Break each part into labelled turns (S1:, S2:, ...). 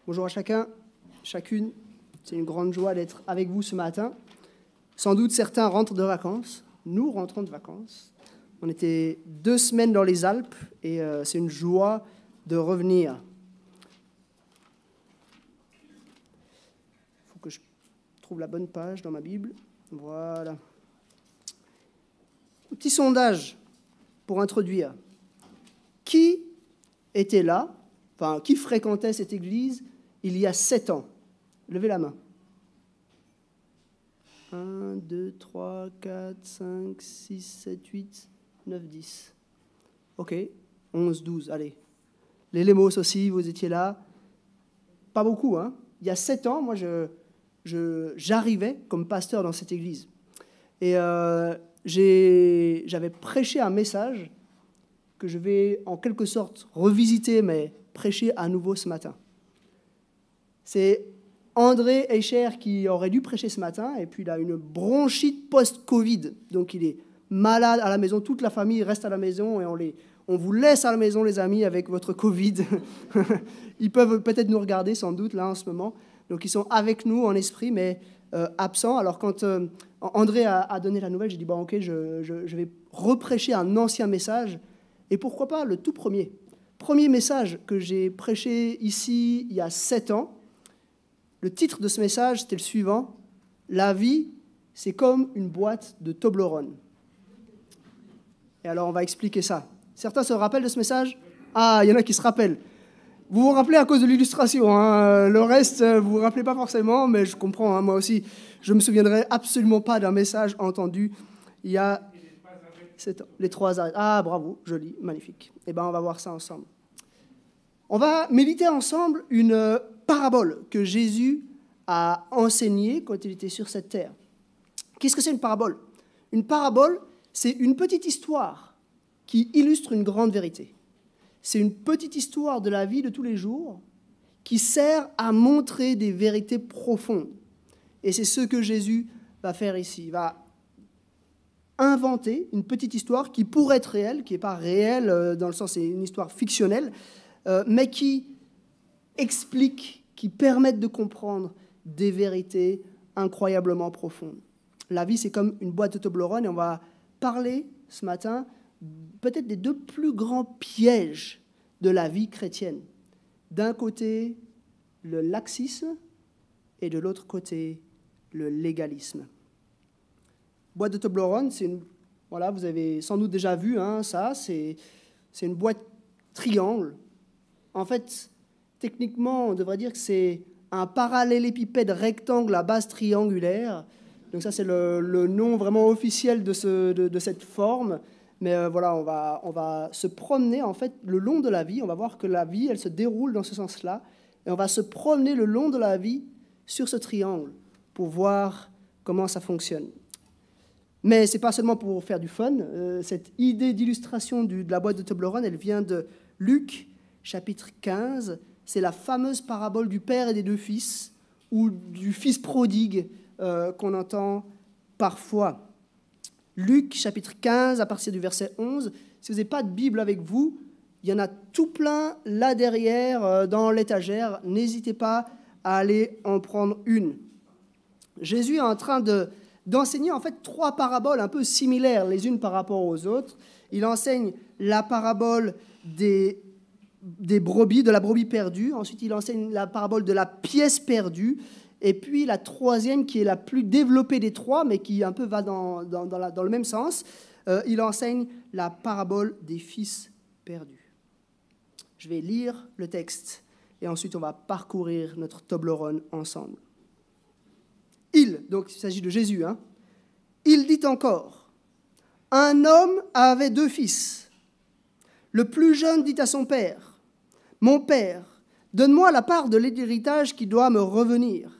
S1: Bonjour à chacun, chacune. C'est une grande joie d'être avec vous ce matin. Sans doute certains rentrent de vacances. Nous rentrons de vacances. On était 2 semaines dans les Alpes et c'est une joie de revenir. Il faut que je trouve la bonne page dans ma Bible. Voilà. Un petit sondage pour introduire. Qui était là, enfin, qui fréquentait cette église il y a 7 ans? Levez la main. 1, 2, 3, 4, 5, 6, 7, 8, 9, 10. Ok, 11, 12, allez. Les Lemos aussi, vous étiez là. Pas beaucoup, hein. Il y a 7 ans, moi, j'arrivais comme pasteur dans cette église. Et j'avais prêché un message que je vais en quelque sorte revisiter, mais prêcher à nouveau ce matin. C'est André Eicher qui aurait dû prêcher ce matin, et puis il a une bronchite post-Covid. Donc il est malade à la maison, toute la famille reste à la maison, et on vous laisse à la maison, les amis, avec votre Covid. Ils peuvent peut-être nous regarder, sans doute, là, en ce moment. Donc ils sont avec nous en esprit, mais absents. Alors quand André a donné la nouvelle, j'ai dit, bon, ok, je vais reprêcher un ancien message, et pourquoi pas le tout premier message que j'ai prêché ici il y a 7 ans. Le titre de ce message, c'était le suivant: la vie, c'est comme une boîte de Toblerone. Et alors, on va expliquer ça. Certains se rappellent de ce message? Ah, il y en a qui se rappellent. Vous vous rappelez à cause de l'illustration, hein. Le reste, vous vous rappelez pas forcément, mais je comprends, hein. Moi aussi, je me souviendrai absolument pas d'un message entendu il y a 7 ans. Les 3 arrêts. Ah, bravo, joli, magnifique. Eh bien, on va voir ça ensemble. On va méditer ensemble une parabole que Jésus a enseignée quand il était sur cette terre. Qu'est-ce que c'est une parabole? Une parabole, c'est une petite histoire qui illustre une grande vérité. C'est une petite histoire de la vie de tous les jours qui sert à montrer des vérités profondes. Et c'est ce que Jésus va faire ici. Il va inventer une petite histoire qui pourrait être réelle, qui n'est pas réelle dans le sens c'est une histoire fictionnelle, mais qui explique, qui permettent de comprendre des vérités incroyablement profondes. La vie, c'est comme une boîte de Toblerone, et on va parler ce matin peut-être des 2 plus grands pièges de la vie chrétienne. D'un côté, le laxisme, et de l'autre côté, le légalisme. Boîte de Toblerone, voilà, vous avez sans doute déjà vu, hein, ça, c'est une boîte triangle. En fait, techniquement, on devrait dire que c'est un parallélépipède rectangle à base triangulaire. Donc ça, c'est le nom vraiment officiel de cette forme. Mais voilà, on va se promener en fait le long de la vie. On va voir que la vie, elle se déroule dans ce sens-là. Et on va se promener le long de la vie sur ce triangle pour voir comment ça fonctionne. Mais ce n'est pas seulement pour faire du fun. Cette idée d'illustration de la boîte de Toblerone, elle vient de Luc, chapitre 15. C'est la fameuse parabole du père et des 2 fils, ou du fils prodigue qu'on entend parfois. Luc, chapitre 15, à partir du verset 11. Si vous n'avez pas de Bible avec vous, il y en a tout plein là derrière, dans l'étagère. N'hésitez pas à aller en prendre une. Jésus est en train d'enseigner en fait 3 paraboles un peu similaires les unes par rapport aux autres. Il enseigne la parabole des brebis, de la brebis perdue. Ensuite, il enseigne la parabole de la pièce perdue. Et puis la 3e, qui est la plus développée des 3, mais qui un peu va dans le même sens, il enseigne la parabole des fils perdus. Je vais lire le texte, et ensuite on va parcourir notre Toblerone ensemble. Donc il s'agit de Jésus, hein. Il dit encore: un homme avait 2 fils. Le plus jeune dit à son père: mon père, donne-moi la part de l'héritage qui doit me revenir.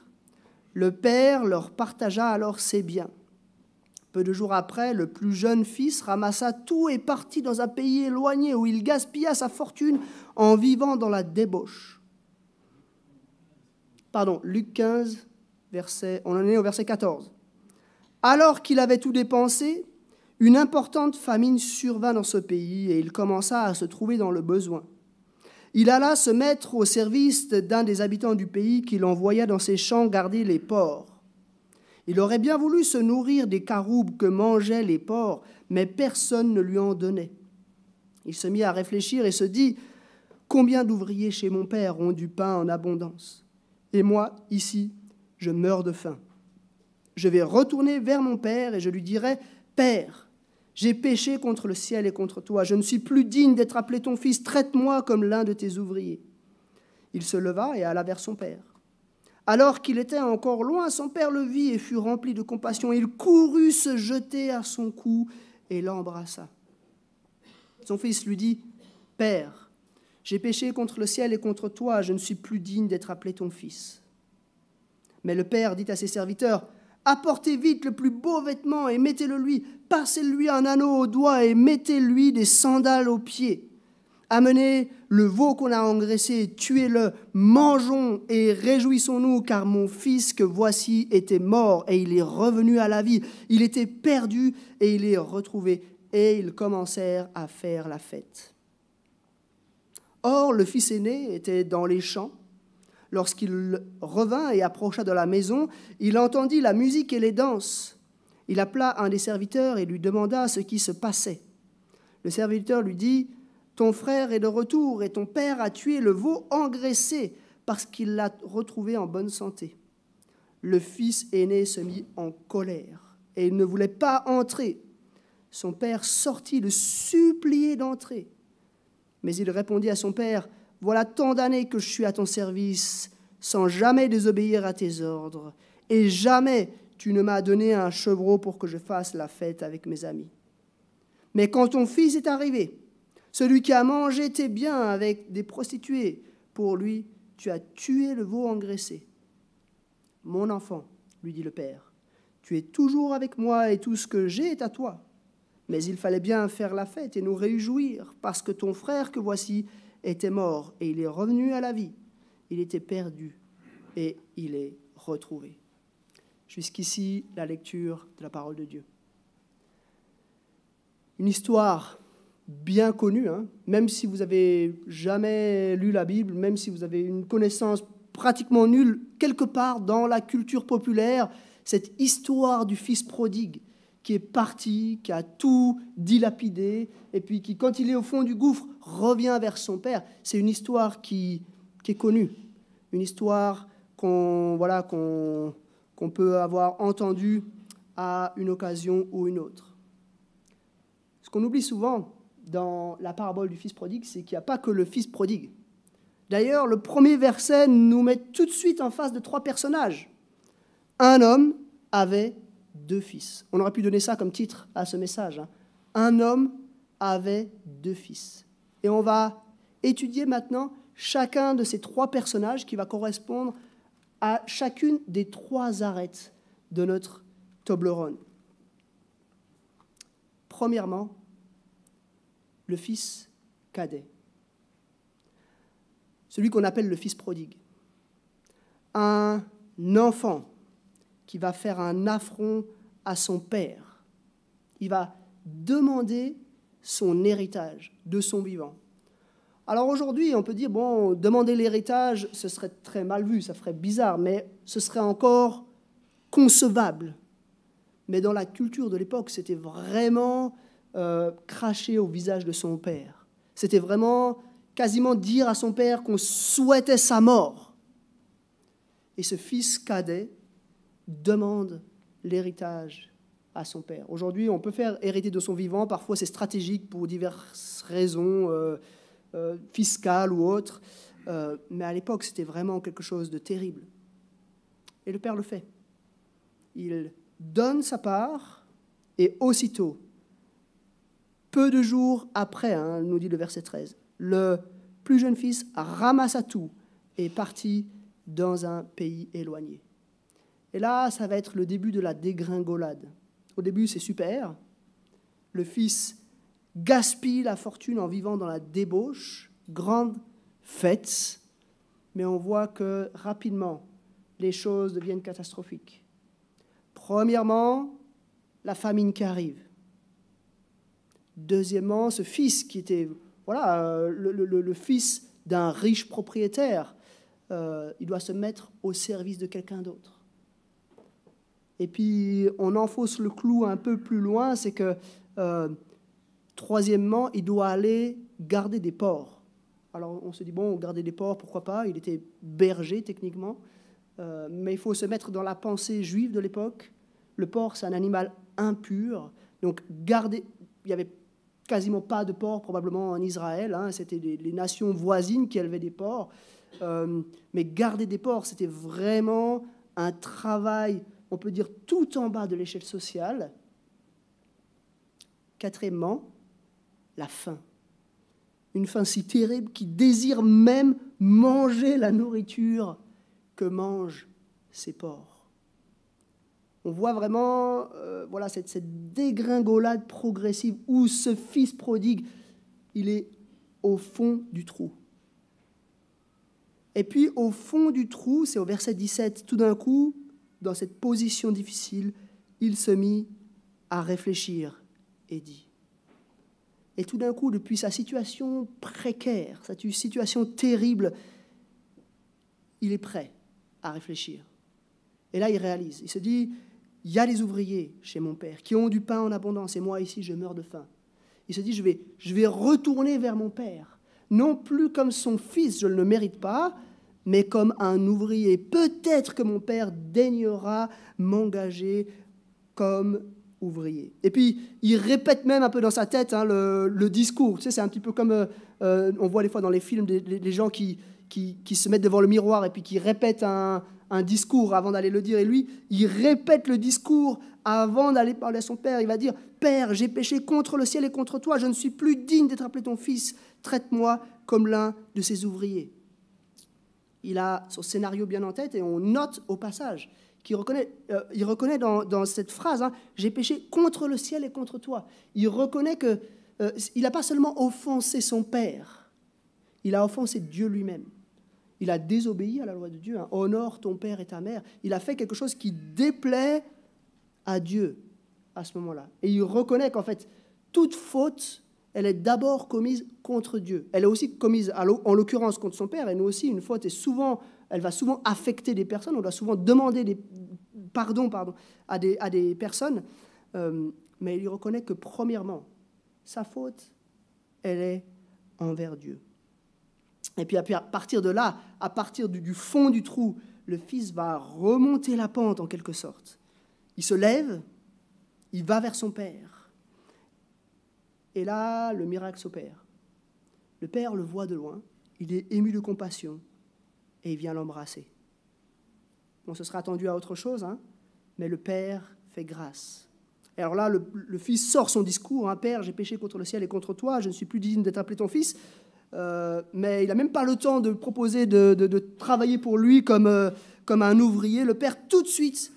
S1: Le père leur partagea alors ses biens. Peu de jours après, le plus jeune fils ramassa tout et partit dans un pays éloigné où il gaspilla sa fortune en vivant dans la débauche. Luc 15, on en est au verset 14. Alors qu'il avait tout dépensé, une importante famine survint dans ce pays et il commença à se trouver dans le besoin. Il alla se mettre au service d'un des habitants du pays qu'il envoya dans ses champs garder les porcs. Il aurait bien voulu se nourrir des caroubes que mangeaient les porcs, mais personne ne lui en donnait. Il se mit à réfléchir et se dit « Combien d'ouvriers chez mon père ont du pain en abondance? Et moi, ici, je meurs de faim. Je vais retourner vers mon père et je lui dirai « Père, j'ai péché contre le ciel et contre toi. Je ne suis plus digne d'être appelé ton fils. Traite-moi comme l'un de tes ouvriers. » Il se leva et alla vers son père. Alors qu'il était encore loin, son père le vit et fut rempli de compassion. Il courut se jeter à son cou et l'embrassa. Son fils lui dit « Père, j'ai péché contre le ciel et contre toi. Je ne suis plus digne d'être appelé ton fils. » Mais le père dit à ses serviteurs « Apportez vite le plus beau vêtement et mettez-le lui. Passez-lui un anneau au doigt et mettez-lui des sandales aux pieds. Amenez le veau qu'on a engraissé, tuez-le, mangeons et réjouissons-nous, car mon fils que voici était mort et il est revenu à la vie. Il était perdu et il est retrouvé. » Et ils commencèrent à faire la fête. Or, le fils aîné était dans les champs. Lorsqu'il revint et approcha de la maison, il entendit la musique et les danses. Il appela un des serviteurs et lui demanda ce qui se passait. Le serviteur lui dit « Ton frère est de retour et ton père a tué le veau engraissé parce qu'il l'a retrouvé en bonne santé. » Le fils aîné se mit en colère et il ne voulait pas entrer. Son père sortit le supplier d'entrer. Mais il répondit à son père « Voilà tant d'années que je suis à ton service, sans jamais désobéir à tes ordres, et jamais tu ne m'as donné un chevreau pour que je fasse la fête avec mes amis. Mais quand ton fils est arrivé, celui qui a mangé tes biens avec des prostituées, pour lui, tu as tué le veau engraissé. Mon enfant, lui dit le père, tu es toujours avec moi et tout ce que j'ai est à toi. Mais il fallait bien faire la fête et nous réjouir, parce que ton frère que voici était mort et il est revenu à la vie. Il était perdu et il est retrouvé. » Jusqu'ici, la lecture de la parole de Dieu. Une histoire bien connue, hein, même si vous n'avez jamais lu la Bible, même si vous avez une connaissance pratiquement nulle, quelque part dans la culture populaire, cette histoire du fils prodigue qui est parti, qui a tout dilapidé, et puis qui, quand il est au fond du gouffre, revient vers son père. C'est une histoire qui est connue, une histoire qu'on peut avoir entendue à une occasion ou une autre. Ce qu'on oublie souvent dans la parabole du fils prodigue, c'est qu'il n'y a pas que le fils prodigue. D'ailleurs, le premier verset nous met tout de suite en face de trois personnages. Un homme avait 2 fils. On aurait pu donner ça comme titre à ce message. Hein. Un homme avait 2 fils. Et on va étudier maintenant chacun de ces 3 personnages qui va correspondre à chacune des 3 arêtes de notre Toblerone. Premièrement, le fils cadet. Celui qu'on appelle le fils prodigue. Un enfant qui va faire un affront à son père. Il va demander son héritage de son vivant. Alors aujourd'hui, on peut dire, bon, demander l'héritage, ce serait très mal vu, ça ferait bizarre, mais ce serait encore concevable. Mais dans la culture de l'époque, c'était vraiment cracher au visage de son père. C'était vraiment quasiment dire à son père qu'on souhaitait sa mort. Et ce fils cadet demande l'héritage à son père. Aujourd'hui, on peut faire hériter de son vivant. Parfois, c'est stratégique pour diverses raisons fiscales ou autres. Mais à l'époque, c'était vraiment quelque chose de terrible. Et le père le fait. Il donne sa part et aussitôt, peu de jours après, hein, nous dit le verset 13, le plus jeune fils ramassa tout et partit dans un pays éloigné. Et là, ça va être le début de la dégringolade. Au début, c'est super. Le fils gaspille la fortune en vivant dans la débauche, grande fête, mais on voit que rapidement, les choses deviennent catastrophiques. Premièrement, la famine qui arrive. Deuxièmement, ce fils qui était le fils d'un riche propriétaire. Il doit se mettre au service de quelqu'un d'autre. Et puis, on enfonce le clou un peu plus loin, c'est que, troisièmement, il doit aller garder des porcs. Alors, on se dit, bon, garder des porcs, pourquoi pas? Il était berger, techniquement. Mais il faut se mettre dans la pensée juive de l'époque. Le porc, c'est un animal impur. Donc, il n'y avait quasiment pas de porcs, probablement, en Israël. Hein. C'était les nations voisines qui élevaient des porcs. Mais garder des porcs, c'était vraiment un travail, on peut dire, tout en bas de l'échelle sociale. Quatrièmement, la faim. Une faim si terrible qui désire même manger la nourriture que mangent ces porcs. On voit vraiment voilà, cette dégringolade progressive où ce fils prodigue, il est au fond du trou. Et puis, au fond du trou, c'est au verset 17, tout d'un coup, dans cette position difficile, il se mit à réfléchir et dit. Et tout d'un coup, depuis sa situation précaire, sa situation terrible, il est prêt à réfléchir. Et là, il réalise, il se dit, il y a des ouvriers chez mon père qui ont du pain en abondance et moi ici, je meurs de faim. Il se dit, je vais retourner vers mon père, non plus comme son fils, je ne le mérite pas, mais comme un ouvrier. Peut-être que mon père daignera m'engager comme ouvrier. Et puis, il répète même un peu dans sa tête le discours. Tu sais, c'est un petit peu comme on voit des fois dans les films des gens qui se mettent devant le miroir et puis qui répètent un discours avant d'aller le dire. Et lui, il répète le discours avant d'aller parler à son père. Il va dire, « Père, j'ai péché contre le ciel et contre toi. Je ne suis plus digne d'être appelé ton fils. Traite-moi comme l'un de ses ouvriers. » Il a son scénario bien en tête et on note au passage qu'il reconnaît dans cette phrase, hein, « J'ai péché contre le ciel et contre toi ». Il reconnaît qu'il n'a pas seulement offensé son père, il a offensé Dieu lui-même. Il a désobéi à la loi de Dieu, hein, « Honore ton père et ta mère ». Il a fait quelque chose qui déplaît à Dieu à ce moment-là. Et il reconnaît qu'en fait, toute faute, elle est d'abord commise contre Dieu. Elle est aussi commise, en l'occurrence, contre son père. Et nous aussi, une faute elle va souvent affecter des personnes. On doit souvent demander pardon à des personnes. Mais il reconnaît que, premièrement, sa faute, elle est envers Dieu. Et puis, à partir de là, à partir du fond du trou, le fils va remonter la pente, en quelque sorte. Il se lève, il va vers son père. Et là, le miracle s'opère. Le père le voit de loin, il est ému de compassion et il vient l'embrasser. On se sera attendu à autre chose, hein, mais le père fait grâce. Et alors là, le fils sort son discours, hein, « Père, j'ai péché contre le ciel et contre toi, je ne suis plus digne d'être appelé ton fils ». Mais il n'a même pas le temps de proposer de travailler pour lui comme un ouvrier. Le père, tout de suite,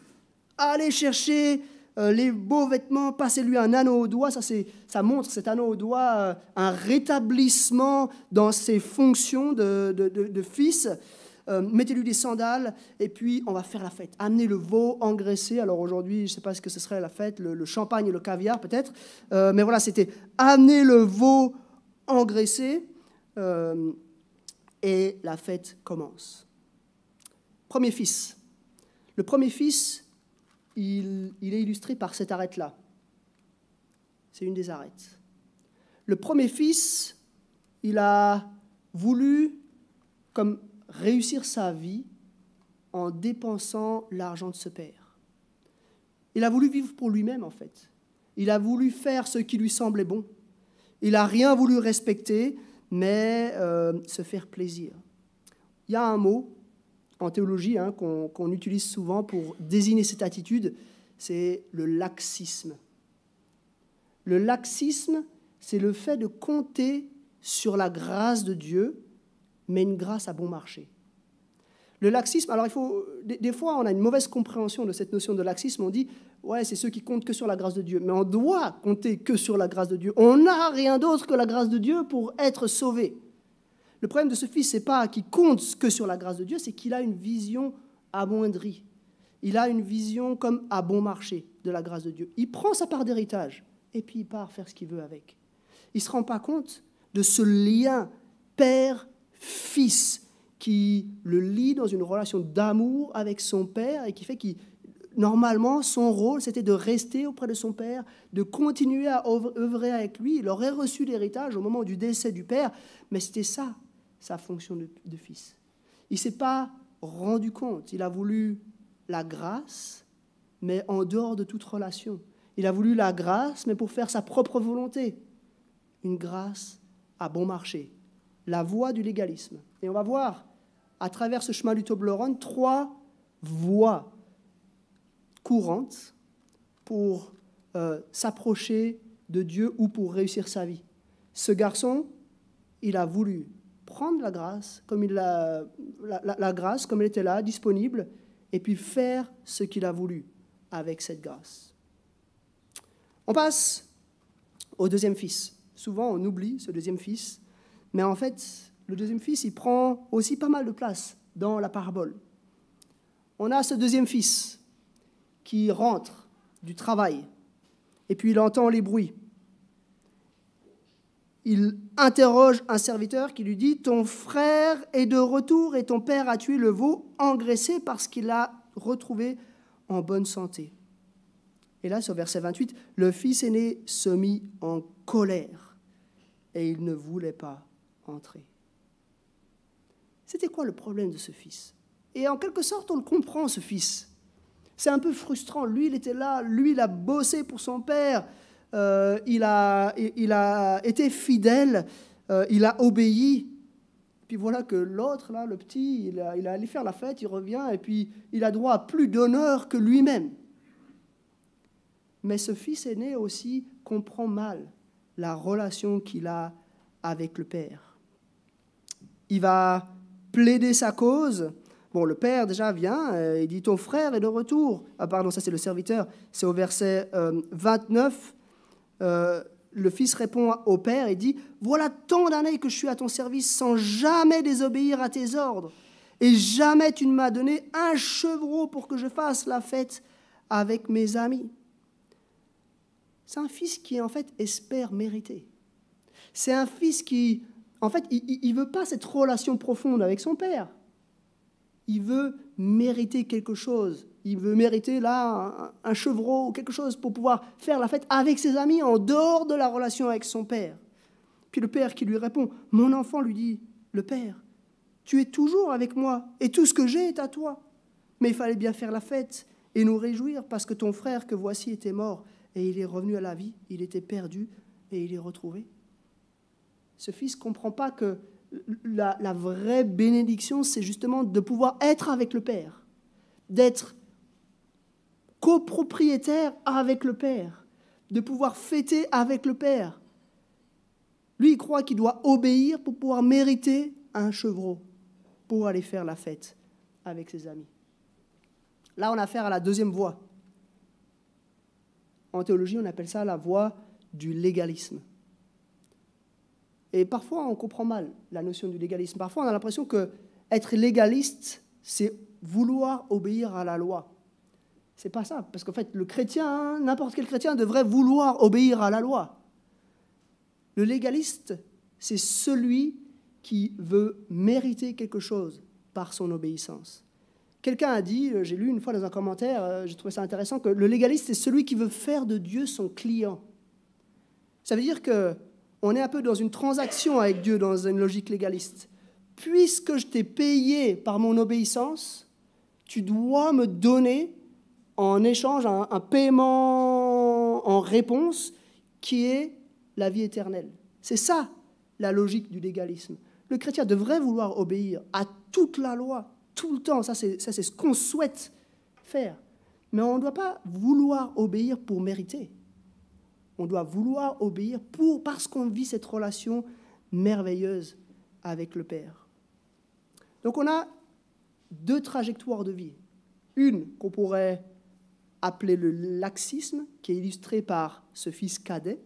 S1: allez chercher les beaux vêtements, passez-lui un anneau au doigt. Ça montre, cet anneau au doigt, un rétablissement dans ses fonctions de fils. Mettez-lui des sandales et puis on va faire la fête. Amenez le veau engraissé. Alors aujourd'hui, je ne sais pas ce que ce serait la fête, le champagne et le caviar peut-être. Mais voilà, c'était amener le veau engraissé et la fête commence. Premier fils. Le premier fils, il est illustré par cette arête-là. C'est une des arêtes. Le premier fils, il a voulu comme réussir sa vie en dépensant l'argent de ce père. Il a voulu vivre pour lui-même, en fait. Il a voulu faire ce qui lui semblait bon. Il n'a rien voulu respecter, mais se faire plaisir. Il y a un mot en théologie qu'on utilise souvent pour désigner cette attitude, c'est le laxisme. Le laxisme, c'est le fait de compter sur la grâce de Dieu, mais une grâce à bon marché. Le laxisme, alors des fois on a une mauvaise compréhension de cette notion de laxisme, on dit, ouais, c'est ceux qui comptent que sur la grâce de Dieu, mais on doit compter que sur la grâce de Dieu. On n'a rien d'autre que la grâce de Dieu pour être sauvé. Le problème de ce fils, ce n'est pas qu'il compte que sur la grâce de Dieu, c'est qu'il a une vision amoindrie. Il a une vision comme à bon marché de la grâce de Dieu. Il prend sa part d'héritage et puis il part faire ce qu'il veut avec. Il ne se rend pas compte de ce lien père, fils qui le lie dans une relation d'amour avec son père et qui fait qu'il normalement, son rôle, c'était de rester auprès de son père, de continuer à œuvrer avec lui. Il aurait reçu l'héritage au moment du décès du père, mais c'était ça, sa fonction de fils. Il ne s'est pas rendu compte. Il a voulu la grâce, mais en dehors de toute relation. Il a voulu la grâce, mais pour faire sa propre volonté. Une grâce à bon marché. La voie du légalisme. Et on va voir, à travers ce chemin du Toblerone, 3 voies courantes pour s'approcher de Dieu ou pour réussir sa vie. Ce garçon, il a voulu prendre la grâce comme la grâce comme elle était là, disponible, et puis faire ce qu'il a voulu avec cette grâce. On passe au deuxième fils. Souvent, on oublie ce deuxième fils, mais en fait, le deuxième fils, il prend aussi pas mal de place dans la parabole. On a ce deuxième fils qui rentre du travail, et puis il entend les bruits. Il interroge un serviteur qui lui dit « Ton frère est de retour et ton père a tué le veau engraissé parce qu'il l'a retrouvé en bonne santé. » Et là, sur verset 28, le fils aîné se mit en colère et il ne voulait pas entrer. C'était quoi le problème de ce fils? Et en quelque sorte, on le comprend, ce fils. C'est un peu frustrant. Lui, il était là, lui, il a bossé pour son père, il a été fidèle, il a obéi. Puis voilà que l'autre, là, le petit, il est allé faire la fête, il revient, et puis il a droit à plus d'honneur que lui-même. Mais ce fils aîné aussi comprend mal la relation qu'il a avec le père. Il va plaider sa cause. Bon, le père déjà vient, il dit « Ton frère est de retour ». Ah pardon, ça c'est le serviteur, c'est au verset 29. Le fils répond au père et dit « Voilà tant d'années que je suis à ton service sans jamais désobéir à tes ordres. Et jamais tu ne m'as donné un chevreau pour que je fasse la fête avec mes amis. » C'est un fils qui, en fait, espère mériter. C'est un fils qui, en fait, il ne veut pas cette relation profonde avec son père. Il veut mériter quelque chose. Il veut mériter, là, un chevreau ou quelque chose pour pouvoir faire la fête avec ses amis en dehors de la relation avec son père. Puis le père qui lui répond, « Mon enfant, lui dit le père, tu es toujours avec moi et tout ce que j'ai est à toi. Mais il fallait bien faire la fête et nous réjouir parce que ton frère que voici était mort et il est revenu à la vie, il était perdu et il est retrouvé. » Ce fils ne comprend pas que la vraie bénédiction, c'est justement de pouvoir être avec le Père, d'être copropriétaire avec le Père, de pouvoir fêter avec le Père. Lui, il croit qu'il doit obéir pour pouvoir mériter un chevreau, pour aller faire la fête avec ses amis. Là, on a affaire à la deuxième voie. En théologie, on appelle ça la voie du légalisme. Et parfois, on comprend mal la notion du légalisme. Parfois, on a l'impression qu'être légaliste, c'est vouloir obéir à la loi. C'est pas ça, parce qu'en fait, le chrétien, n'importe quel chrétien, devrait vouloir obéir à la loi. Le légaliste, c'est celui qui veut mériter quelque chose par son obéissance. Quelqu'un a dit, j'ai lu une fois dans un commentaire, j'ai trouvé ça intéressant, que le légaliste, c'est celui qui veut faire de Dieu son client. Ça veut dire qu'on est un peu dans une transaction avec Dieu, dans une logique légaliste. Puisque je t'ai payé par mon obéissance, tu dois me donner en échange un paiement en réponse qui est la vie éternelle. C'est ça la logique du légalisme. Le chrétien devrait vouloir obéir à toute la loi, tout le temps. Ça, c'est ce qu'on souhaite faire. Mais on ne doit pas vouloir obéir pour mériter. On doit vouloir obéir parce qu'on vit cette relation merveilleuse avec le Père. Donc on a deux trajectoires de vie. Une qu'on pourrait appeler le laxisme, qui est illustré par ce fils cadet,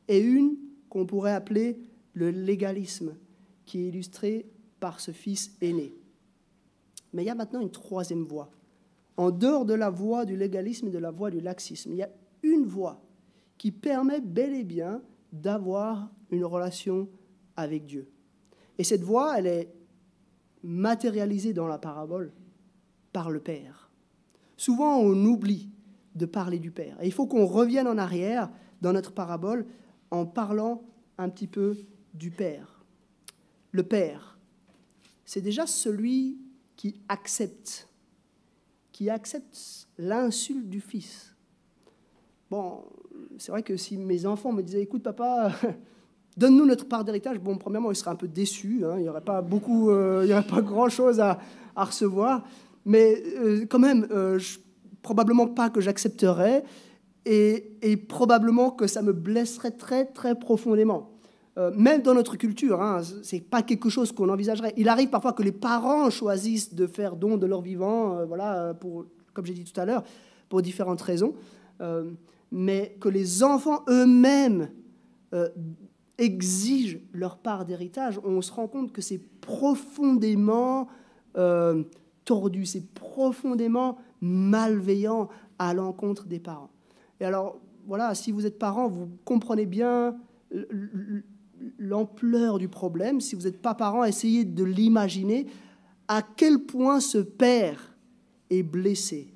S1: et une qu'on pourrait appeler le légalisme, qui est illustré par ce fils aîné. Mais il y a maintenant une troisième voie. En dehors de la voie du légalisme et de la voie du laxisme, il y a une voie qui permet bel et bien d'avoir une relation avec Dieu. Et cette voix, elle est matérialisée dans la parabole par le Père. Souvent, on oublie de parler du Père. Et il faut qu'on revienne en arrière dans notre parabole en parlant un petit peu du Père. Le Père, c'est déjà celui qui accepte l'insulte du Fils. Bon, c'est vrai que si mes enfants me disaient « Écoute, papa, donne-nous notre part d'héritage », bon, premièrement, ils seraient un peu déçus, hein, il n'y aurait pas grand-chose à recevoir, mais quand même, probablement pas que j'accepterais, et probablement que ça me blesserait très, très profondément. Même dans notre culture, hein, ce n'est pas quelque chose qu'on envisagerait. Il arrive parfois que les parents choisissent de faire don de leur vivant, voilà, comme j'ai dit tout à l'heure, pour différentes raisons, mais que les enfants eux-mêmes exigent leur part d'héritage, on se rend compte que c'est profondément tordu, c'est profondément malveillant à l'encontre des parents. Et alors, voilà, si vous êtes parent, vous comprenez bien l'ampleur du problème. Si vous n'êtes pas parent, essayez de l'imaginer, à quel point ce père est blessé,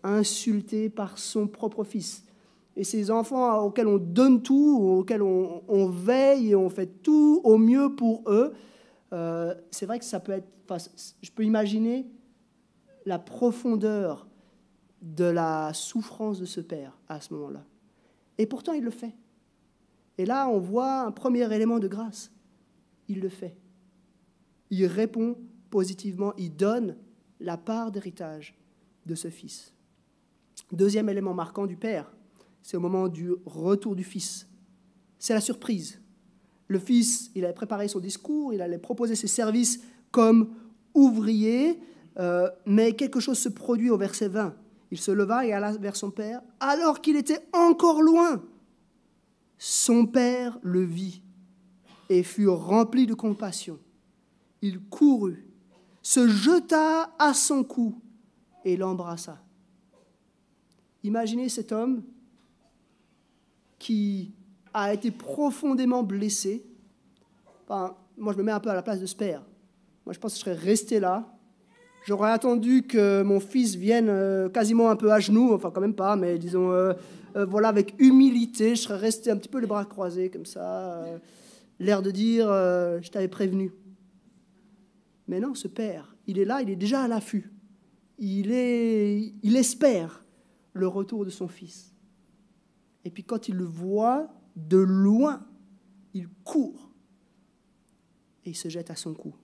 S1: insulté par son propre fils. Et ces enfants auxquels on donne tout, auxquels on veille et on fait tout au mieux pour eux, c'est vrai que ça peut être... Enfin, je peux imaginer la profondeur de la souffrance de ce père à ce moment-là. Et pourtant, il le fait. Et là, on voit un premier élément de grâce. Il le fait. Il répond positivement, il donne la part d'héritage de ce fils. Deuxième élément marquant du père, c'est au moment du retour du fils. C'est la surprise. Le fils, il avait préparé son discours, il allait proposer ses services comme ouvrier, mais quelque chose se produit au verset 20. Il se leva et alla vers son père, alors qu'il était encore loin. Son père le vit et fut rempli de compassion. Il courut, se jeta à son cou et l'embrassa. Imaginez cet homme qui a été profondément blessé. Enfin, moi, je me mets un peu à la place de ce père. Moi, je pense que je serais resté là. J'aurais attendu que mon fils vienne quasiment un peu à genoux, enfin quand même pas, mais disons, voilà, avec humilité, je serais resté un petit peu les bras croisés comme ça, l'air de dire, je t'avais prévenu. Mais non, ce père, il est là, il est déjà à l'affût. Il espère le retour de son fils. Et puis quand il le voit de loin, il court et il se jette à son cou.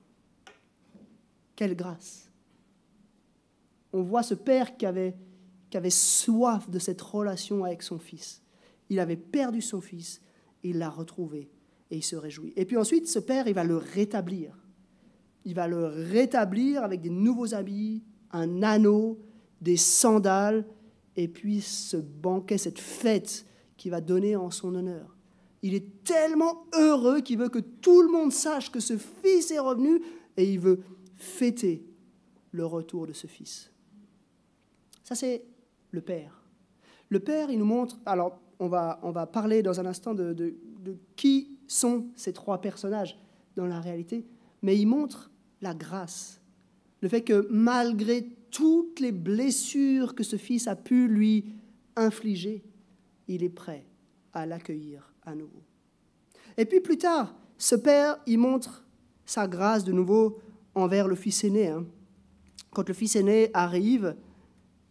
S1: Quelle grâce! On voit ce père qui avait soif de cette relation avec son fils. Il avait perdu son fils, et il l'a retrouvé, et il se réjouit. Et puis ensuite, ce père, il va le rétablir. Il va le rétablir avec des nouveaux habits, un anneau, des sandales, et puis ce banquet, cette fête qu'il va donner en son honneur. Il est tellement heureux qu'il veut que tout le monde sache que ce fils est revenu, et il veut fêter le retour de ce fils. Ça, c'est le Père. Le Père, il nous montre... Alors, on va parler dans un instant de qui sont ces trois personnages dans la réalité, mais il montre la grâce. Le fait que malgré toutes les blessures que ce fils a pu lui infliger, il est prêt à l'accueillir à nouveau. Et puis plus tard, ce Père, il montre sa grâce de nouveau envers le fils aîné. Hein. Quand le fils aîné arrive,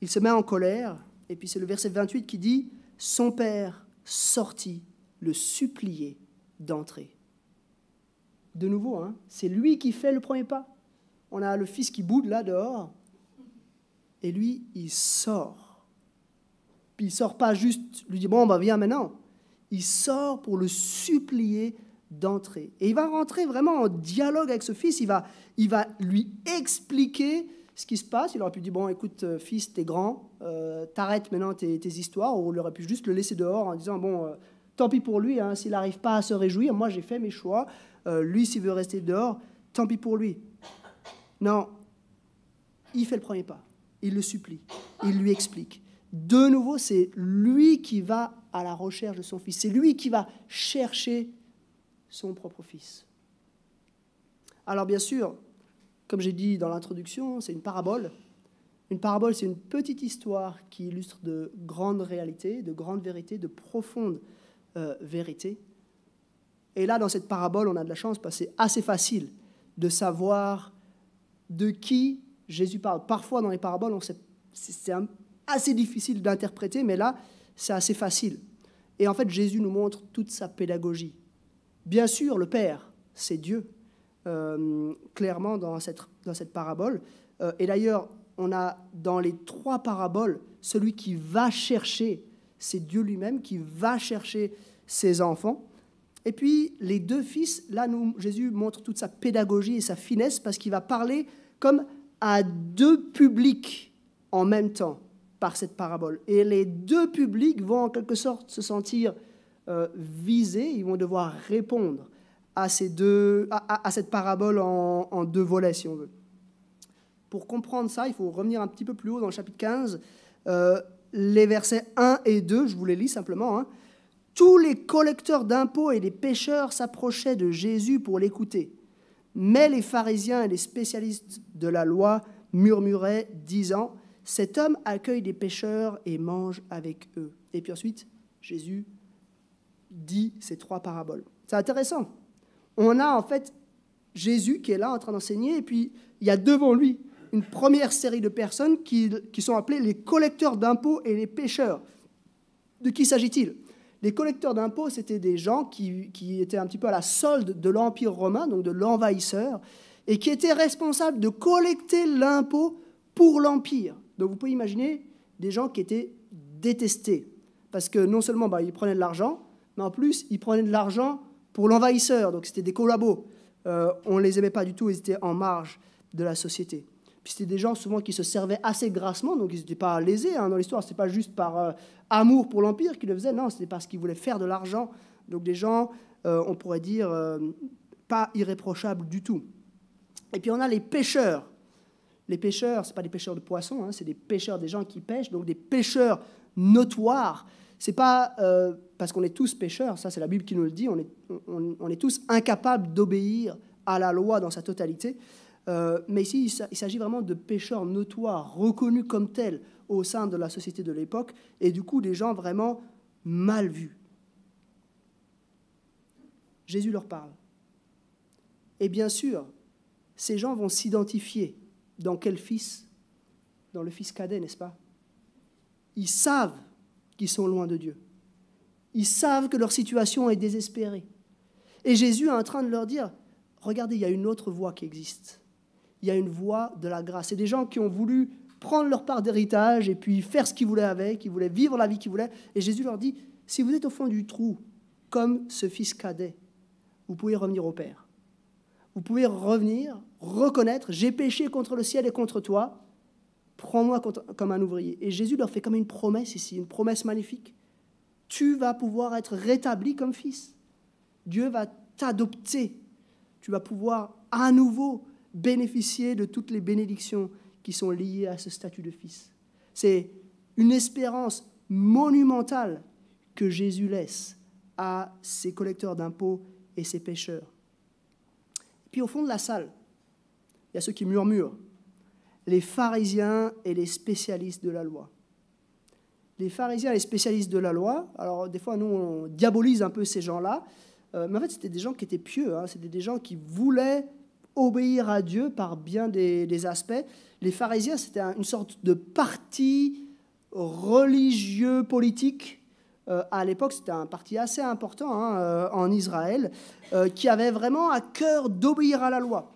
S1: il se met en colère, et puis c'est le verset 28 qui dit « Son père sortit le supplier d'entrer ». De nouveau, hein, c'est lui qui fait le premier pas. On a le fils qui boude là dehors, et lui, il sort. Puis il ne sort pas juste lui dire « Bon, bah, viens maintenant ». Il sort pour le supplier d'entrer. Et il va rentrer vraiment en dialogue avec ce fils, il va lui expliquer ce qui se passe. Il aurait pu dire, bon, écoute, fils, t'es grand, t'arrêtes maintenant tes histoires, ou il aurait pu juste le laisser dehors en disant, bon, tant pis pour lui, hein, s'il n'arrive pas à se réjouir, moi j'ai fait mes choix, lui s'il veut rester dehors, tant pis pour lui. Non, il fait le premier pas, il le supplie, il lui explique. De nouveau, c'est lui qui va à la recherche de son fils, c'est lui qui va chercher son propre fils. Alors bien sûr, comme j'ai dit dans l'introduction, c'est une parabole. Une parabole, c'est une petite histoire qui illustre de grandes réalités, de grandes vérités, de profondes vérités. Et là, dans cette parabole, on a de la chance parce que c'est assez facile de savoir de qui Jésus parle. Parfois, dans les paraboles, c'est assez difficile d'interpréter, mais là, c'est assez facile. Et en fait, Jésus nous montre toute sa pédagogie. Bien sûr, le Père, c'est Dieu, clairement dans cette parabole. Et d'ailleurs, on a dans les 3 paraboles, celui qui va chercher, c'est Dieu lui-même qui va chercher ses enfants. Et puis, les 2 fils, là, Jésus montre toute sa pédagogie et sa finesse parce qu'il va parler comme à 2 publics en même temps par cette parabole. Et les 2 publics vont en quelque sorte se sentir visés, ils vont devoir répondre à cette parabole en 2 volets, si on veut. Pour comprendre ça, il faut revenir un petit peu plus haut dans le chapitre 15, les versets 1 et 2, je vous les lis simplement, hein. Tous les collecteurs d'impôts et les pécheurs s'approchaient de Jésus pour l'écouter. Mais les pharisiens et les spécialistes de la loi murmuraient, disant « Cet homme accueille des pécheurs et mange avec eux. » Et puis ensuite, Jésus dit ces 3 paraboles. C'est intéressant. On a en fait Jésus qui est là en train d'enseigner, et puis il y a devant lui une première série de personnes qui sont appelées les collecteurs d'impôts et les pécheurs. De qui s'agit-il ? Les collecteurs d'impôts, c'était des gens qui étaient un petit peu à la solde de l'Empire romain, donc de l'envahisseur, et qui étaient responsables de collecter l'impôt pour l'Empire. Donc vous pouvez imaginer des gens qui étaient détestés, parce que non seulement ils prenaient de l'argent, mais en plus ils prenaient de l'argent pour l'envahisseur, donc c'était des collabos. On ne les aimait pas du tout, ils étaient en marge de la société. Puis c'était des gens souvent qui se servaient assez grassement, donc ils n'étaient pas lésés dans l'histoire. Ce n'était pas juste par amour pour l'Empire qu'ils le faisaient, non, c'était parce qu'ils voulaient faire de l'argent. Donc des gens, on pourrait dire, pas irréprochables du tout. Et puis on a les pêcheurs. Les pêcheurs, ce n'est pas des pêcheurs de poissons, hein, c'est des pêcheurs, des gens qui pêchent, donc des pêcheurs notoires. Ce n'est pas parce qu'on est tous pêcheurs, ça c'est la Bible qui nous le dit, on est tous incapables d'obéir à la loi dans sa totalité. Mais ici, il s'agit vraiment de pécheurs notoires, reconnus comme tels au sein de la société de l'époque, et du coup des gens vraiment mal vus. Jésus leur parle. Et bien sûr, ces gens vont s'identifier dans quel fils ? Dans le fils cadet, n'est-ce pas ? Ils savent qu'ils sont loin de Dieu. Ils savent que leur situation est désespérée. Et Jésus est en train de leur dire, regardez, il y a une autre voie qui existe. Il y a une voie de la grâce. C'est des gens qui ont voulu prendre leur part d'héritage et puis faire ce qu'ils voulaient avec, ils voulaient vivre la vie qu'ils voulaient. Et Jésus leur dit, si vous êtes au fond du trou, comme ce fils cadet, vous pouvez revenir au Père. Vous pouvez revenir, reconnaître, j'ai péché contre le ciel et contre toi, prends-moi comme un ouvrier. Et Jésus leur fait comme une promesse ici, une promesse magnifique. Tu vas pouvoir être rétabli comme fils. Dieu va t'adopter. Tu vas pouvoir à nouveau bénéficier de toutes les bénédictions qui sont liées à ce statut de fils. C'est une espérance monumentale que Jésus laisse à ses collecteurs d'impôts et ses pécheurs. Puis au fond de la salle, il y a ceux qui murmurent, les pharisiens et les spécialistes de la loi. Les pharisiens et les spécialistes de la loi, alors des fois nous on diabolise un peu ces gens-là, mais en fait c'était des gens qui étaient pieux, hein, c'était des gens qui voulaient obéir à Dieu par bien des aspects. Les pharisiens, c'était une sorte de parti religieux politique. À l'époque, c'était un parti assez important en Israël, qui avait vraiment à cœur d'obéir à la loi.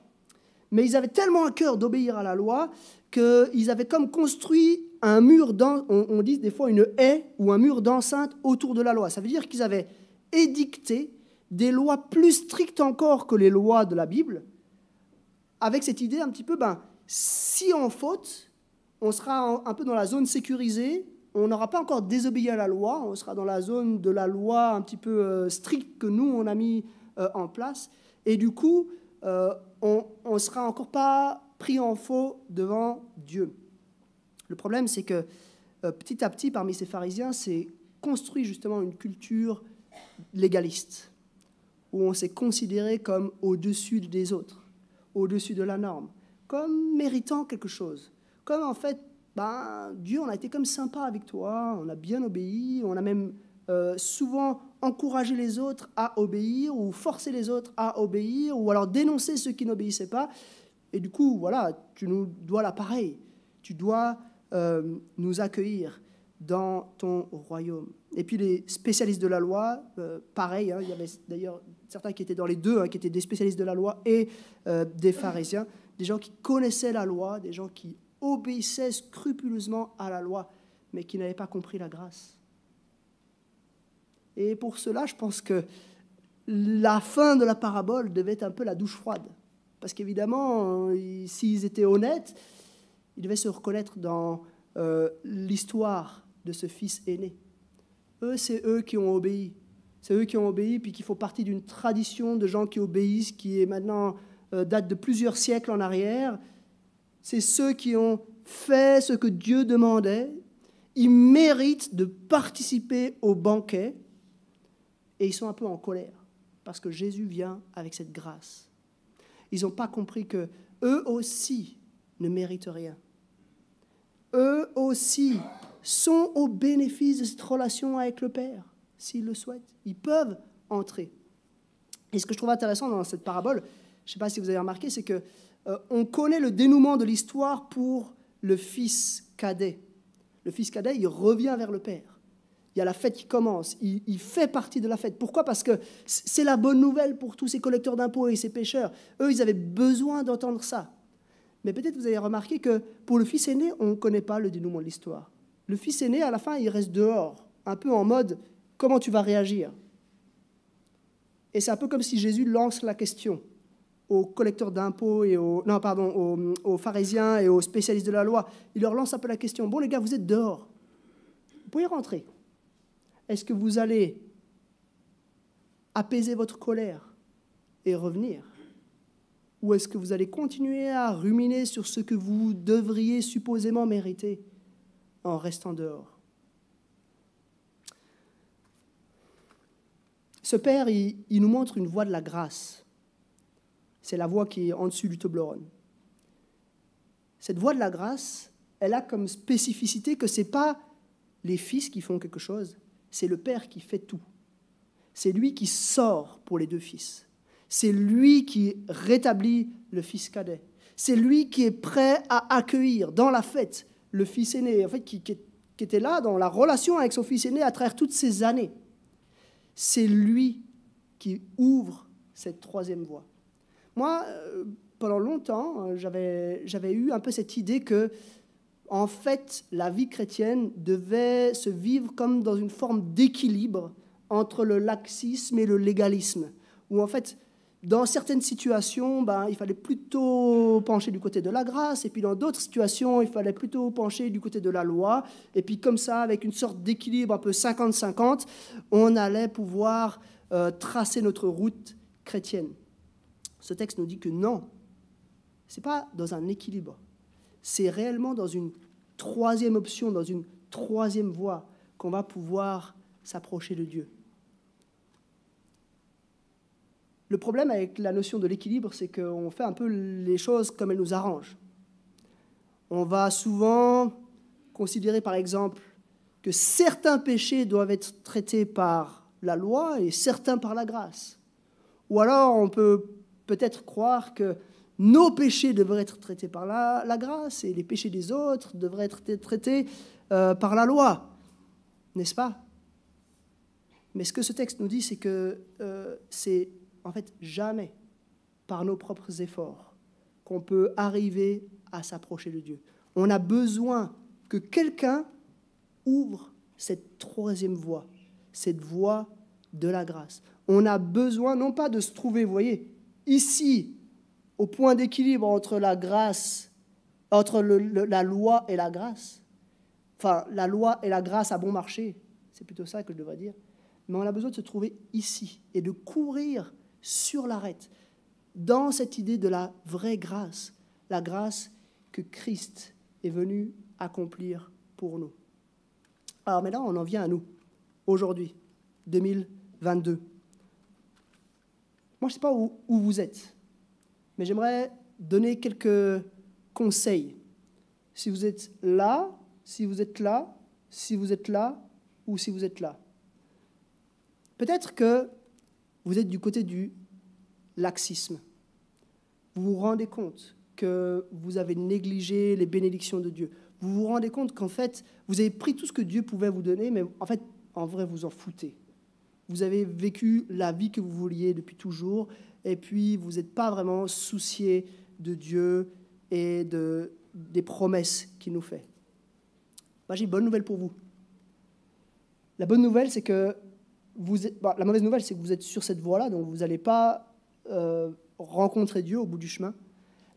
S1: Mais ils avaient tellement à cœur d'obéir à la loi qu'ils avaient comme construit un mur, on dit des fois une haie ou un mur d'enceinte autour de la loi. Ça veut dire qu'ils avaient édicté des lois plus strictes encore que les lois de la Bible, avec cette idée un petit peu, si on faute, on sera un peu dans la zone sécurisée, on n'aura pas encore désobéi à la loi, on sera dans la zone de la loi un petit peu stricte que nous, on a mis en place, et du coup, on ne sera encore pas pris en faux devant Dieu. Le problème, c'est que petit à petit, parmi ces pharisiens, s'est construit justement une culture légaliste, où on s'est considéré comme au-dessus des autres. au-dessus de la norme, comme méritant quelque chose, comme en fait, Dieu, on a été comme sympa avec toi, on a bien obéi, on a même souvent encouragé les autres à obéir, ou forcé les autres à obéir, ou alors dénoncer ceux qui n'obéissaient pas. Et du coup, voilà, tu nous dois l'appareil, tu dois nous accueillir dans ton royaume. Et puis les spécialistes de la loi, pareil, il y avait d'ailleurs certains qui étaient dans les deux, qui étaient des spécialistes de la loi et des pharisiens, des gens qui connaissaient la loi, des gens qui obéissaient scrupuleusement à la loi, mais qui n'avaient pas compris la grâce. Et pour cela, je pense que la fin de la parabole devait être un peu la douche froide. Parce qu'évidemment, s'ils étaient honnêtes, ils devaient se reconnaître dans l'histoire de ce fils aîné. C'est eux qui ont obéi. C'est eux qui ont obéi, puis qui font partie d'une tradition de gens qui obéissent, qui est maintenant date de plusieurs siècles en arrière. C'est ceux qui ont fait ce que Dieu demandait. Ils méritent de participer au banquet. Et ils sont un peu en colère, parce que Jésus vient avec cette grâce. Ils n'ont pas compris que eux aussi ne méritent rien. Eux aussi sont au bénéfice de cette relation avec le Père, s'ils le souhaitent. Ils peuvent entrer. Et ce que je trouve intéressant dans cette parabole, je ne sais pas si vous avez remarqué, c'est qu'on connaît le dénouement de l'histoire pour le fils cadet. Le fils cadet, il revient vers le Père. Il y a la fête qui commence, il fait partie de la fête. Pourquoi ? Parce que c'est la bonne nouvelle pour tous ces collecteurs d'impôts et ces pécheurs. Eux, ils avaient besoin d'entendre ça. Mais peut-être vous avez remarqué que pour le fils aîné, on ne connaît pas le dénouement de l'histoire. Le fils aîné, à la fin, il reste dehors, un peu en mode « comment tu vas réagir ?» Et c'est un peu comme si Jésus lance la question aux collecteurs d'impôts et aux pharisiens et aux spécialistes de la loi. Il leur lance un peu la question « Bon les gars, vous êtes dehors, vous pouvez rentrer. Est-ce que vous allez apaiser votre colère et revenir ? Ou est-ce que vous allez continuer à ruminer sur ce que vous devriez supposément mériter en restant dehors ? » Ce Père, il nous montre une voie de la grâce. C'est la voie qui est en dessus du Toblerone. Cette voie de la grâce, elle a comme spécificité que ce n'est pas les fils qui font quelque chose, c'est le Père qui fait tout. C'est lui qui sort pour les deux fils. C'est lui qui rétablit le fils cadet. C'est lui qui est prêt à accueillir dans la fête le fils aîné, en fait, qui était là dans la relation avec son fils aîné à travers toutes ces années. C'est lui qui ouvre cette troisième voie. Moi, pendant longtemps, j'avais eu un peu cette idée que, en fait, la vie chrétienne devait se vivre comme dans une forme d'équilibre entre le laxisme et le légalisme, où en fait, dans certaines situations, il fallait plutôt pencher du côté de la grâce, et puis dans d'autres situations, il fallait plutôt pencher du côté de la loi, et puis comme ça, avec une sorte d'équilibre un peu 50-50, on allait pouvoir tracer notre route chrétienne. Ce texte nous dit que non, ce n'est pas dans un équilibre. C'est réellement dans une troisième option, dans une troisième voie, qu'on va pouvoir s'approcher de Dieu. Le problème avec la notion de l'équilibre, c'est qu'on fait un peu les choses comme elles nous arrangent. On va souvent considérer, par exemple, que certains péchés doivent être traités par la loi et certains par la grâce. Ou alors, on peut peut-être croire que nos péchés devraient être traités par la grâce et les péchés des autres devraient être traités par la loi. N'est-ce pas ? Mais ce que ce texte nous dit, c'est que c'est en fait jamais par nos propres efforts qu'on peut arriver à s'approcher de Dieu. On a besoin que quelqu'un ouvre cette troisième voie, cette voie de la grâce. On a besoin non pas de se trouver, vous voyez, ici, au point d'équilibre entre la grâce, entre la loi et la grâce. Enfin, la loi et la grâce à bon marché, c'est plutôt ça que je devrais dire. Mais on a besoin de se trouver ici et de courir sur l'arête, dans cette idée de la vraie grâce, la grâce que Christ est venu accomplir pour nous. Alors maintenant, on en vient à nous, aujourd'hui, 2022. Moi, je ne sais pas où vous êtes, mais j'aimerais donner quelques conseils. Si vous êtes là, si vous êtes là, si vous êtes là, ou si vous êtes là. Peut-être que vous êtes du côté du laxisme. Vous vous rendez compte que vous avez négligé les bénédictions de Dieu. Vous vous rendez compte qu'en fait, vous avez pris tout ce que Dieu pouvait vous donner, mais en fait, en vrai, vous en foutez. Vous avez vécu la vie que vous vouliez depuis toujours, et puis vous n'êtes pas vraiment soucié de Dieu et des promesses qu'il nous fait. Moi, j'ai une bonne nouvelle pour vous. La bonne nouvelle, c'est que la mauvaise nouvelle, c'est que vous êtes sur cette voie-là, donc vous n'allez pas rencontrer Dieu au bout du chemin.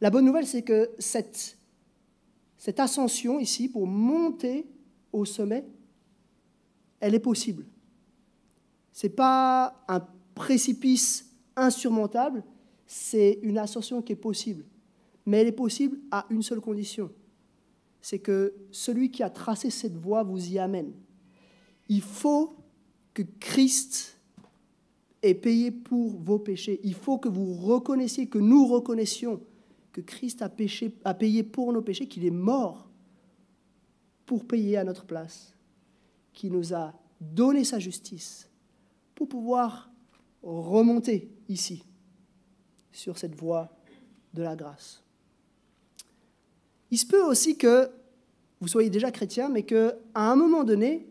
S1: La bonne nouvelle, c'est que cette ascension ici, pour monter au sommet, elle est possible. Ce n'est pas un précipice insurmontable, c'est une ascension qui est possible. Mais elle est possible à une seule condition. C'est que celui qui a tracé cette voie vous y amène. Il faut que Christ ait payé pour vos péchés. Il faut que vous reconnaissiez, que nous reconnaissions que Christ a payé pour nos péchés, qu'il est mort pour payer à notre place, qu'il nous a donné sa justice pour pouvoir remonter ici, sur cette voie de la grâce. Il se peut aussi que vous soyez déjà chrétien, mais qu'à un moment donné,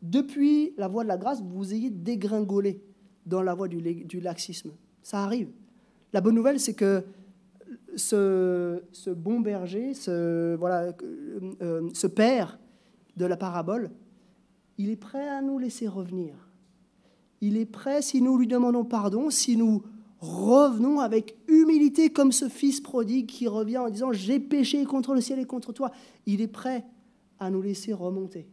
S1: depuis la voie de la grâce, vous ayez dégringolé dans la voie du laxisme. Ça arrive. La bonne nouvelle, c'est que ce bon berger, ce père de la parabole, il est prêt à nous laisser revenir. Il est prêt, si nous lui demandons pardon, si nous revenons avec humilité comme ce fils prodigue qui revient en disant « J'ai péché contre le ciel et contre toi ». Il est prêt à nous laisser remonter.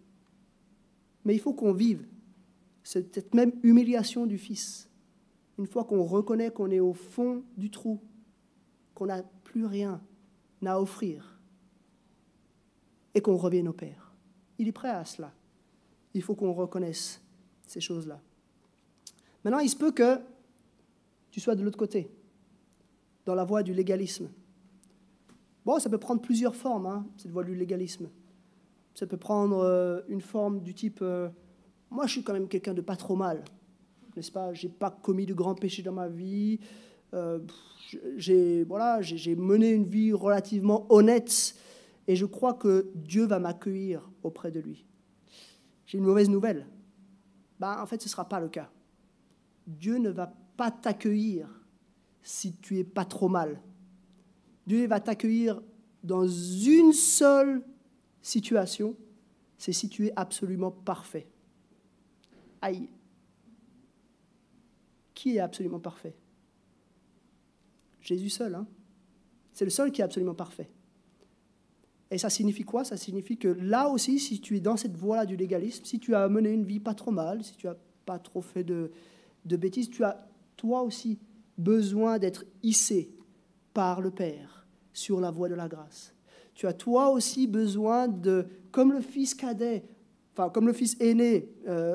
S1: Mais il faut qu'on vive cette même humiliation du fils. Une fois qu'on reconnaît qu'on est au fond du trou, qu'on n'a plus rien à offrir et qu'on revienne au Père. Il est prêt à cela. Il faut qu'on reconnaisse ces choses-là. Maintenant, il se peut que tu sois de l'autre côté, dans la voie du légalisme. Bon, ça peut prendre plusieurs formes, cette voie du légalisme. Ça peut prendre une forme du type moi, je suis quand même quelqu'un de pas trop mal, n'est-ce pas? Je n'ai pas commis de grands péchés dans ma vie. J'ai mené une vie relativement honnête et je crois que Dieu va m'accueillir auprès de lui. J'ai une mauvaise nouvelle. En fait, ce ne sera pas le cas. Dieu ne va pas t'accueillir si tu n'es pas trop mal. Dieu va t'accueillir dans une seule situation, c'est si tu es absolument parfait. Aïe. Qui est absolument parfait? Jésus seul. C'est le seul qui est absolument parfait. Et ça signifie quoi? Ça signifie que là aussi, si tu es dans cette voie-là du légalisme, si tu as mené une vie pas trop mal, si tu n'as pas trop fait de bêtises, tu as toi aussi besoin d'être hissé par le Père sur la voie de la grâce. Tu as toi aussi besoin de, comme le fils cadet, comme le fils aîné,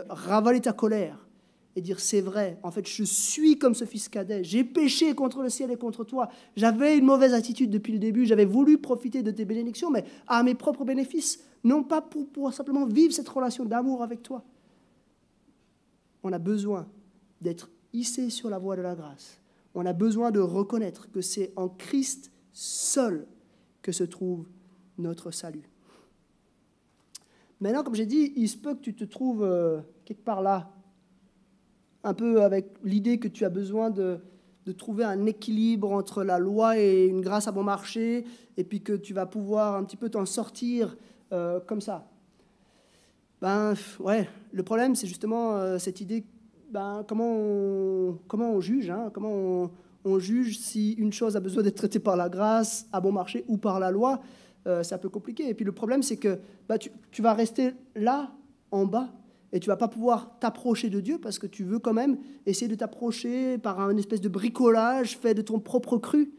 S1: ravaler ta colère et dire c'est vrai, en fait je suis comme ce fils cadet, j'ai péché contre le ciel et contre toi, j'avais une mauvaise attitude depuis le début, j'avais voulu profiter de tes bénédictions, mais à mes propres bénéfices, non pas pour pouvoir simplement vivre cette relation d'amour avec toi. On a besoin d'être hissé sur la voie de la grâce. On a besoin de reconnaître que c'est en Christ seul que se trouve notre salut. Maintenant, comme j'ai dit, il se peut que tu te trouves quelque part là, un peu avec l'idée que tu as besoin de trouver un équilibre entre la loi et une grâce à bon marché, et puis que tu vas pouvoir un petit peu t'en sortir comme ça. Le problème, c'est justement cette idée, comment on juge, comment on juge si une chose a besoin d'être traitée par la grâce à bon marché ou par la loi. C'est un peu compliqué. Et puis le problème, c'est que tu vas rester là, en bas, et tu ne vas pas pouvoir t'approcher de Dieu parce que tu veux quand même essayer de t'approcher par une espèce de bricolage fait de ton propre cru.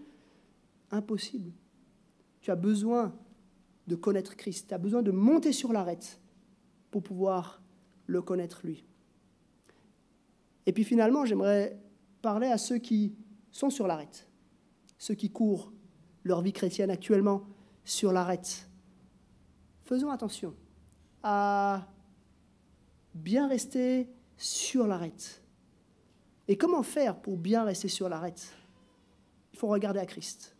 S1: Impossible. Tu as besoin de connaître Christ. Tu as besoin de monter sur l'arête pour pouvoir le connaître lui. Et puis finalement, j'aimerais parler à ceux qui sont sur l'arête, ceux qui courent leur vie chrétienne actuellement sur l'arête. Faisons attention à bien rester sur l'arête. Et comment faire pour bien rester sur l'arête? Il faut regarder à Christ.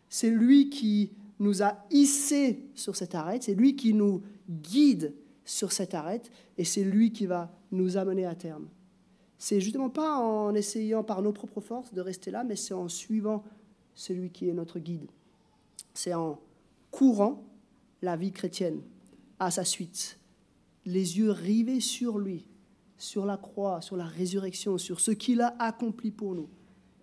S1: C'est lui qui nous a hissés sur cette arête, c'est lui qui nous guide sur cette arête, et c'est lui qui va nous amener à terme. C'est justement pas en essayant par nos propres forces de rester là, mais c'est en suivant celui qui est notre guide. C'est en courant la vie chrétienne à sa suite, les yeux rivés sur lui, sur la croix, sur la résurrection, sur ce qu'il a accompli pour nous,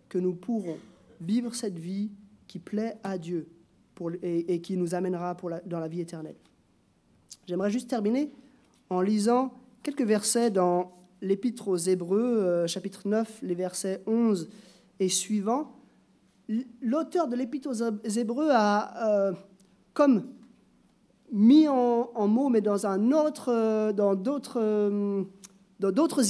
S1: que nous pourrons vivre cette vie qui plaît à Dieu et qui nous amènera dans la vie éternelle. J'aimerais juste terminer en lisant quelques versets dans l'Épître aux Hébreux, chapitre 9, les versets 11 et suivants. L'auteur de l'Épître aux Hébreux a comme mis en mots, mais dans d'autres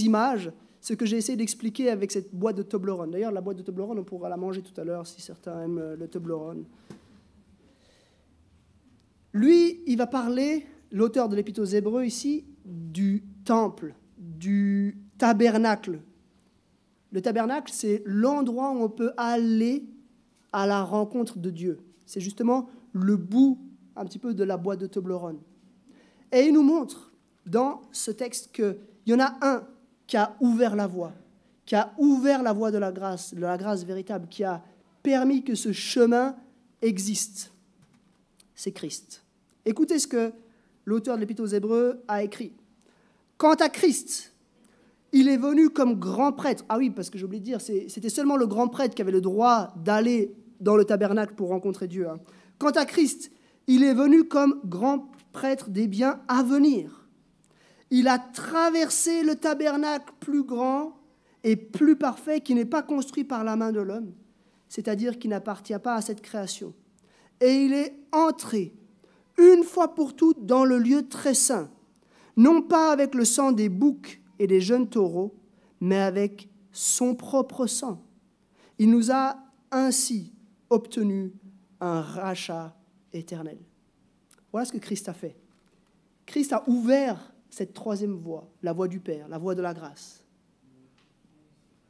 S1: images, ce que j'ai essayé d'expliquer avec cette boîte de Toblerone. D'ailleurs, la boîte de Toblerone, on pourra la manger tout à l'heure si certains aiment le Toblerone. Lui, il va parler, l'auteur de l'Épître aux Hébreux ici, du temple, du tabernacle. Le tabernacle, c'est l'endroit où on peut aller à la rencontre de Dieu. C'est justement le bout un petit peu de la boîte de Toblerone. Et il nous montre dans ce texte qu'il y en a un qui a ouvert la voie de la grâce véritable, qui a permis que ce chemin existe. C'est Christ. Écoutez ce que l'auteur de l'Épître aux Hébreux a écrit. Quant à Christ, il est venu comme grand prêtre. Ah oui, parce que j'ai oublié de dire, c'était seulement le grand prêtre qui avait le droit d'aller dans le tabernacle pour rencontrer Dieu. Quant à Christ, il est venu comme grand prêtre des biens à venir. Il a traversé le tabernacle plus grand et plus parfait qui n'est pas construit par la main de l'homme, c'est-à-dire qui n'appartient pas à cette création. Et il est entré une fois pour toutes dans le lieu très saint, non pas avec le sang des boucs et des jeunes taureaux, mais avec son propre sang. Il nous a ainsi obtenu un rachat éternel. Voilà ce que Christ a fait. Christ a ouvert cette troisième voie, la voie du Père, la voie de la grâce.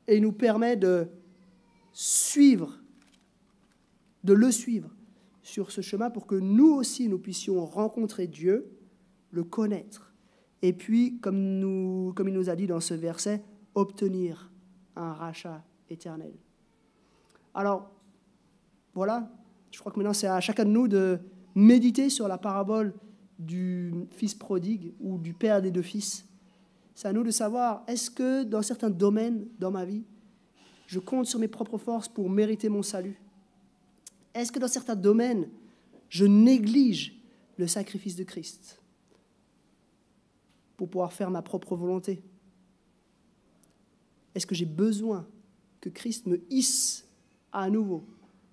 S1: Et il nous permet de le suivre sur ce chemin pour que nous aussi, nous puissions rencontrer Dieu, le connaître, et puis, comme il nous a dit dans ce verset, obtenir un rachat éternel. Alors, voilà, je crois que maintenant c'est à chacun de nous de méditer sur la parabole du fils prodigue ou du père des deux fils. C'est à nous de savoir, est-ce que dans certains domaines dans ma vie, je compte sur mes propres forces pour mériter mon salut? Est-ce que dans certains domaines, je néglige le sacrifice de Christ pour pouvoir faire ma propre volonté? Est-ce que j'ai besoin que Christ me hisse à nouveau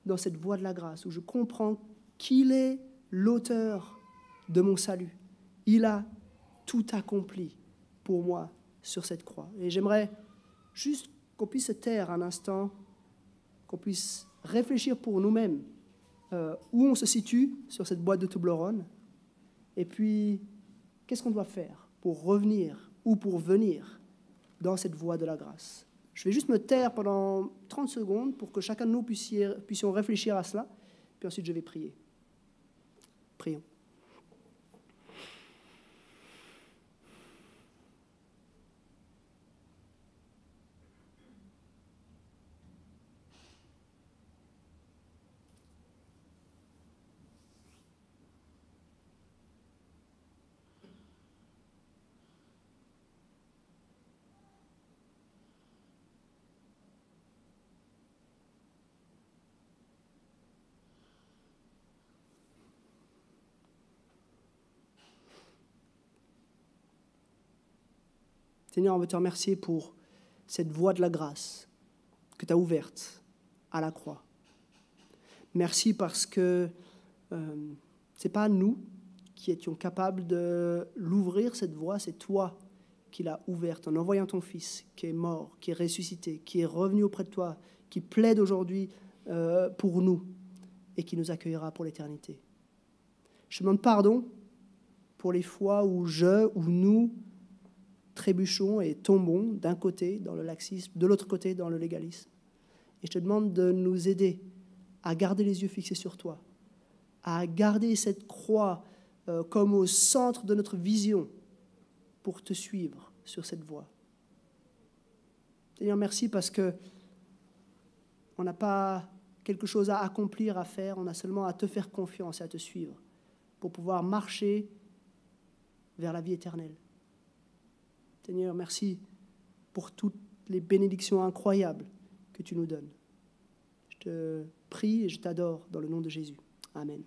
S1: dans cette voie de la grâce où je comprends qu'il est l'auteur de mon salut? Il a tout accompli pour moi sur cette croix. Et j'aimerais juste qu'on puisse se taire un instant, qu'on puisse réfléchir pour nous-mêmes où on se situe sur cette boîte de Toblerone, et puis qu'est-ce qu'on doit faire pour revenir ou pour venir dans cette voie de la grâce. Je vais juste me taire pendant 30 secondes pour que chacun de nous puissions réfléchir à cela, puis ensuite je vais prier. Prions. Seigneur, on veut te remercier pour cette voie de la grâce que tu as ouverte à la croix. Merci parce que ce n'est pas nous qui étions capables de l'ouvrir, cette voie, c'est toi qui l'as ouverte en envoyant ton Fils qui est mort, qui est ressuscité, qui est revenu auprès de toi, qui plaide aujourd'hui pour nous. et qui nous accueillera pour l'éternité. Je demande pardon pour les fois où nous trébuchons et tombons d'un côté dans le laxisme, de l'autre côté dans le légalisme. Et je te demande de nous aider à garder les yeux fixés sur toi, à garder cette croix comme au centre de notre vision pour te suivre sur cette voie. Seigneur, merci parce que on n'a pas quelque chose à accomplir, à faire, on a seulement à te faire confiance et à te suivre pour pouvoir marcher vers la vie éternelle. Seigneur, merci pour toutes les bénédictions incroyables que tu nous donnes. Je te prie et je t'adore dans le nom de Jésus. Amen.